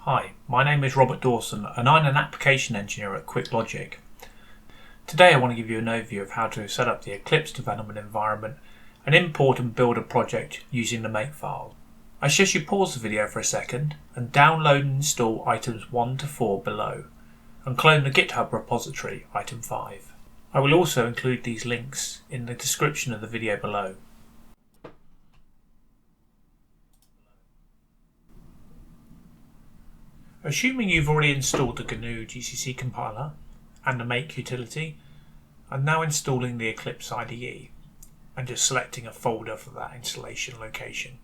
Hi, my name is Robert Dawson and I'm an application engineer at QuickLogic. Today I want to give you an overview of how to set up the Eclipse Development Environment and import and build a project using the makefile. I suggest you pause the video for a second and download and install items 1 to 4 below and clone the GitHub repository item 5. I will also include these links in the description of the video below. Assuming you've already installed the GNU GCC compiler and the make utility, I'm now installing the Eclipse IDE and just selecting a folder for that installation location.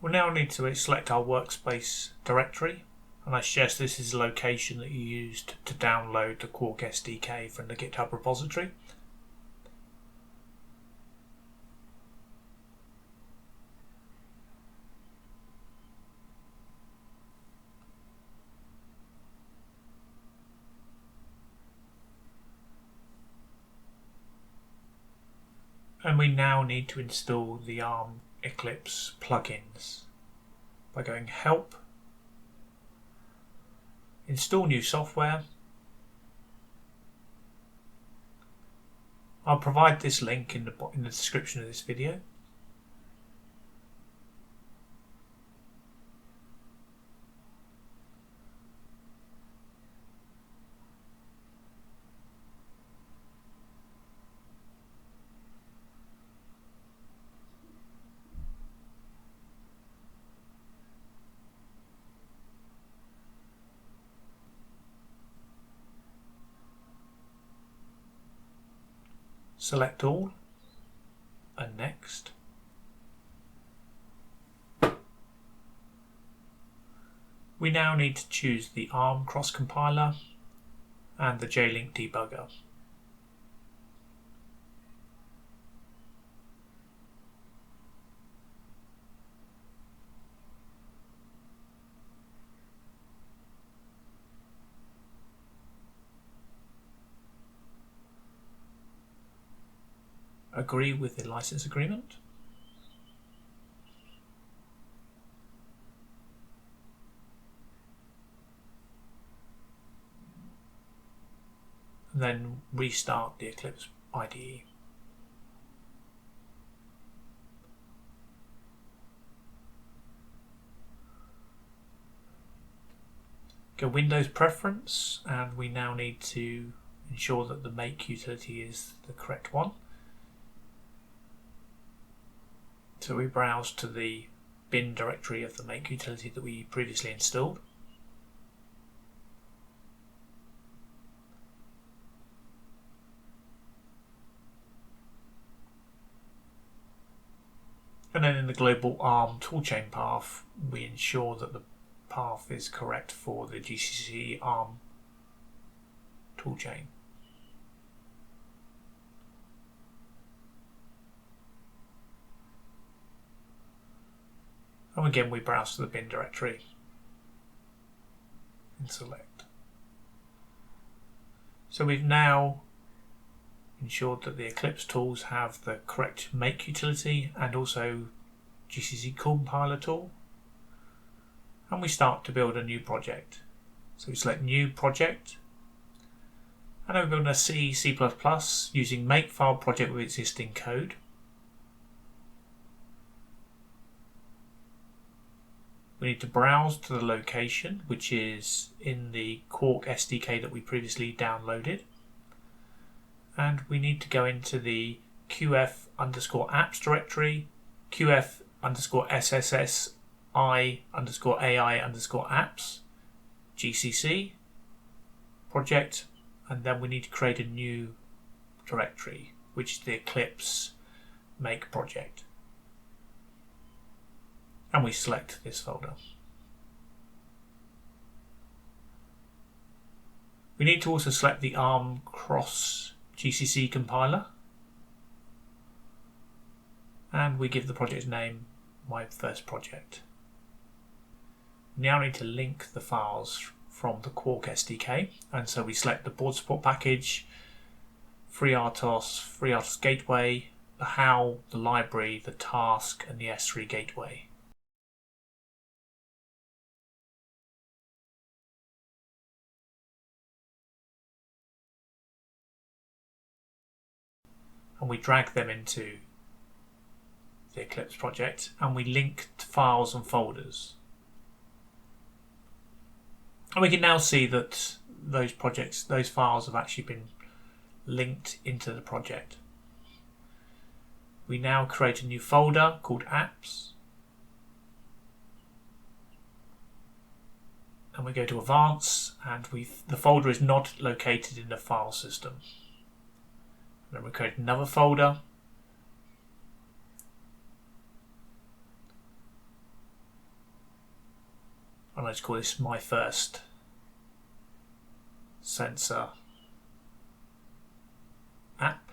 We'll now need to select our workspace directory, and I suggest this is the location that you used to download the qorc-sdk from the GitHub repository. And we now need to install the ARM Eclipse plugins by going Help, Install New Software. I'll provide this link in the description of this video. Select all and next. We now need to choose the ARM cross compiler and the JLink debugger. Agree with the license agreement. And then restart the Eclipse IDE. Go Windows Preference, and we now need to ensure that the make utility is the correct one. So we browse to the bin directory of the make utility that we previously installed. And then in the global ARM toolchain path, we ensure that the path is correct for the GCC ARM toolchain. And again, we browse to the bin directory and select. So we've now ensured that the Eclipse tools have the correct make utility and also GCC compiler tool. And we start to build a new project. So we select New Project. And then we're building a C using makefile project with existing code. We need to browse to the location, which is in the qorc-sdk that we previously downloaded. And we need to go into the qf_apps directory, qf_ssi_ai_apps, GCC, project, and then we need to create a new directory, which is the Eclipse make project. And we select this folder. We need to also select the ARM qorc-sdk compiler, and we give the project name my first project. We now need to link the files from the qorc-sdk, and so we select the board support package, FreeRTOS, FreeRTOS gateway, the how, the library, the task, and the S3 gateway. And we drag them into the Eclipse project, and we link to files and folders. And we can now see that those files have actually been linked into the project. We now create a new folder called apps, and we go to advance, and the folder is not located in the file system. Then we create another folder, and let's call this my first sensor app.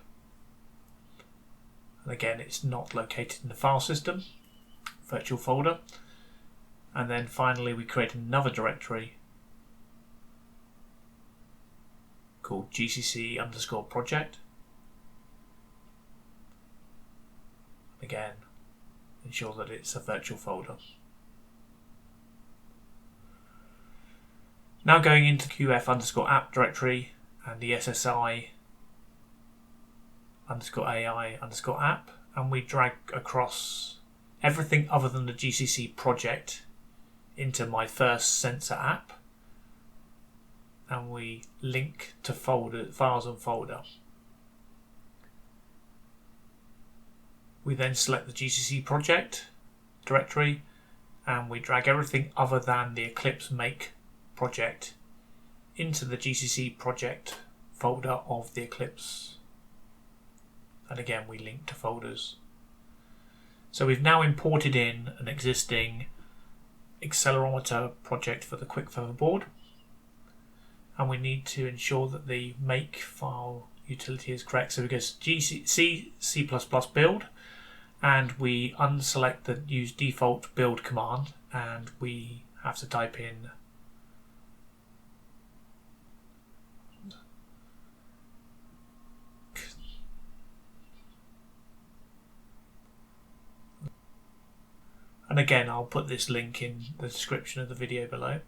And again, it's not located in the file system, virtual folder. And then finally we create another directory called gcc_project. Again, ensure that it's a virtual folder. Now going into qf_app directory and the SSI_AI_app, and we drag across everything other than the GCC project into my first sensor app, and we link to files and folder. We then select the GCC project directory, and we drag everything other than the Eclipse make project into the GCC project folder of the Eclipse. And again, we link to folders. So we've now imported in an existing accelerometer project for the QuickFeather board, and we need to ensure that the make file utility is correct. So we go to C++ build, and we unselect the use default build command, and we have to type in and again, I'll put this link in the description of the video below.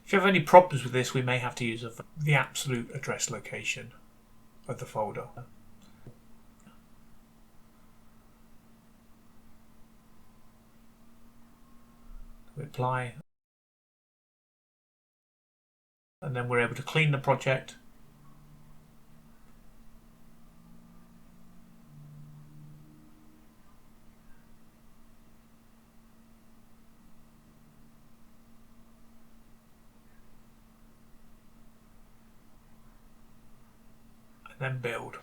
If you have any problems with this, we may have to use the absolute address location of the folder. We apply, and then we're able to clean the project. Then build.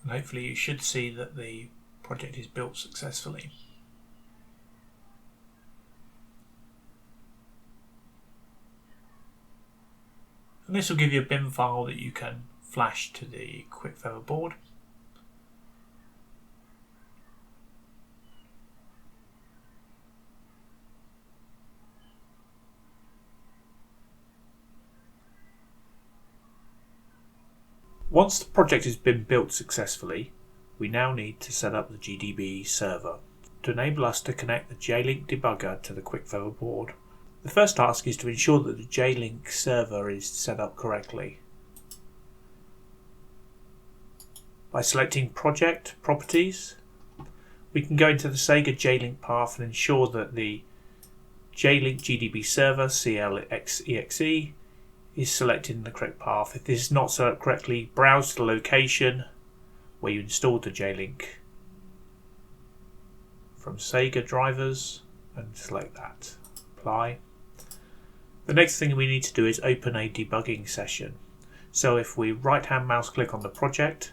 And hopefully you should see that the project is built successfully. And this will give you a bin file that you can flash to the QuickFeather board. Once the project has been built successfully, we now need to set up the GDB server to enable us to connect the JLink debugger to the QuickFeather board. The first task is to ensure that the JLink server is set up correctly. By selecting Project Properties, we can go into the Sega JLink path and ensure that the JLink GDB server CLXEXE is selected in the correct path. If this is not set up correctly, browse to the location where you installed the JLink from Sega drivers and select that. apply. The next thing we need to do is open a debugging session. So if we right hand mouse click on the project,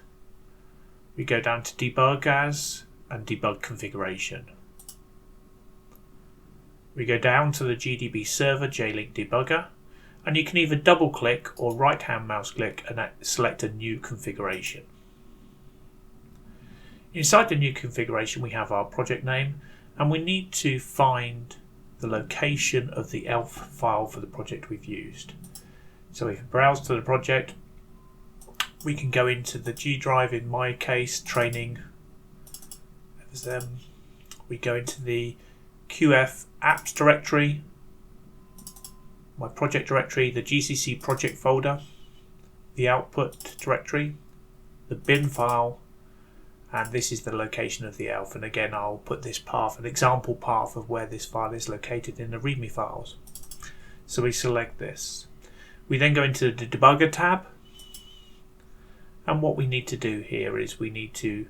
we go down to debug as and debug configuration. We go down to the GDB server JLink debugger, and you can either double click or right hand mouse click and select a new configuration. Inside the new configuration we have our project name, and we need to find the location of the ELF file for the project we've used. So if we browse to the project, we can go into the G drive, in my case training. We go into the QF apps directory, my project directory, the GCC project folder, the output directory, the bin file, and this is the location of the ELF. And again, I'll put this path, an example path of where this file is located in the README files. So we select this. We then go into the debugger tab, and what we need to do here is we need to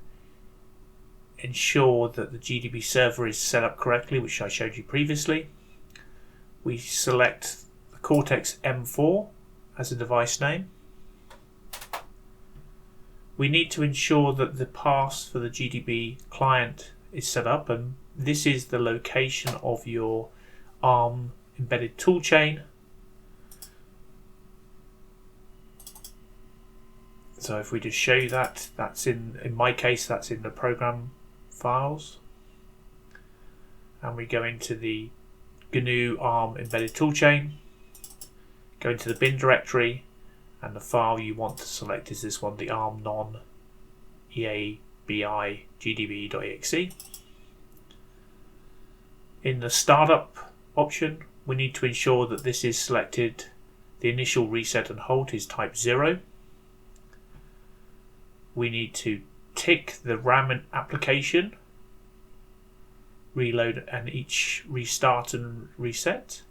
ensure that the GDB server is set up correctly, which I showed you previously. We select the Cortex M4 as a device name. We need to ensure that the path for the GDB client is set up, and this is the location of your ARM embedded toolchain. So if we just show you that, that's in my case, that's in the program files. And we go into the GNU ARM embedded toolchain, go into the bin directory, and the file you want to select is this one, the ARM non eabi gdb.exe. In the startup option, we need to ensure that this is selected. The initial reset and halt is type 0. We need to tick the RAM application, reload and each restart and reset,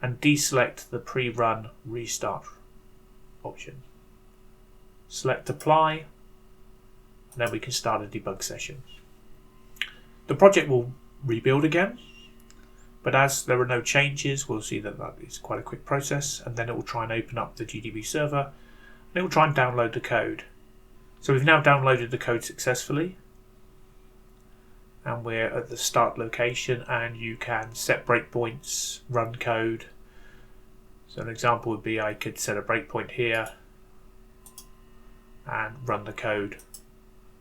and deselect the pre-run restart option. Select apply, and then we can start a debug session. The project will rebuild again, but as there are no changes, we'll see that is quite a quick process, and then it will try and open up the GDB server, and it will try and download the code. So we've now downloaded the code successfully, and we're at the start location, and you can set breakpoints, run code. So an example would be I could set a breakpoint here and run the code,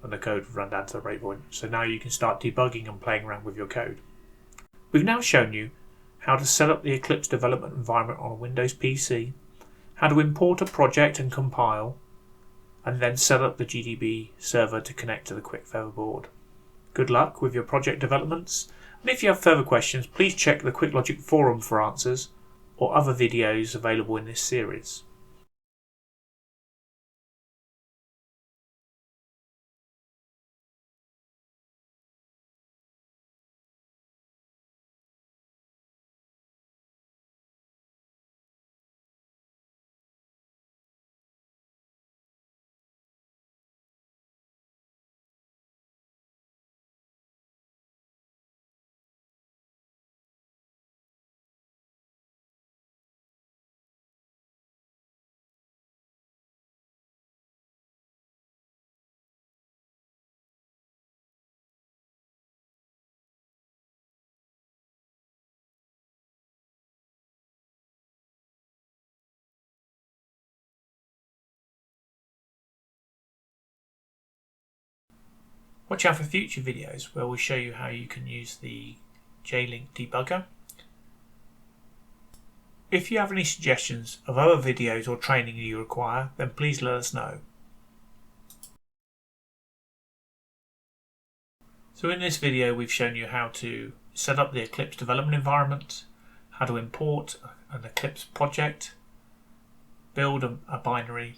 and the code would run down to the breakpoint. So now you can start debugging and playing around with your code. We've now shown you how to set up the Eclipse Development Environment on a Windows PC, how to import a project and compile, and then set up the GDB server to connect to the QuickFeather board. Good luck with your project developments, and if you have further questions, please check the QuickLogic forum for answers or other videos available in this series. Watch out for future videos where we'll show you how you can use the JLink debugger. If you have any suggestions of other videos or training you require, then please let us know. So in this video we've shown you how to set up the Eclipse Development Environment, how to import an Eclipse project, build a binary,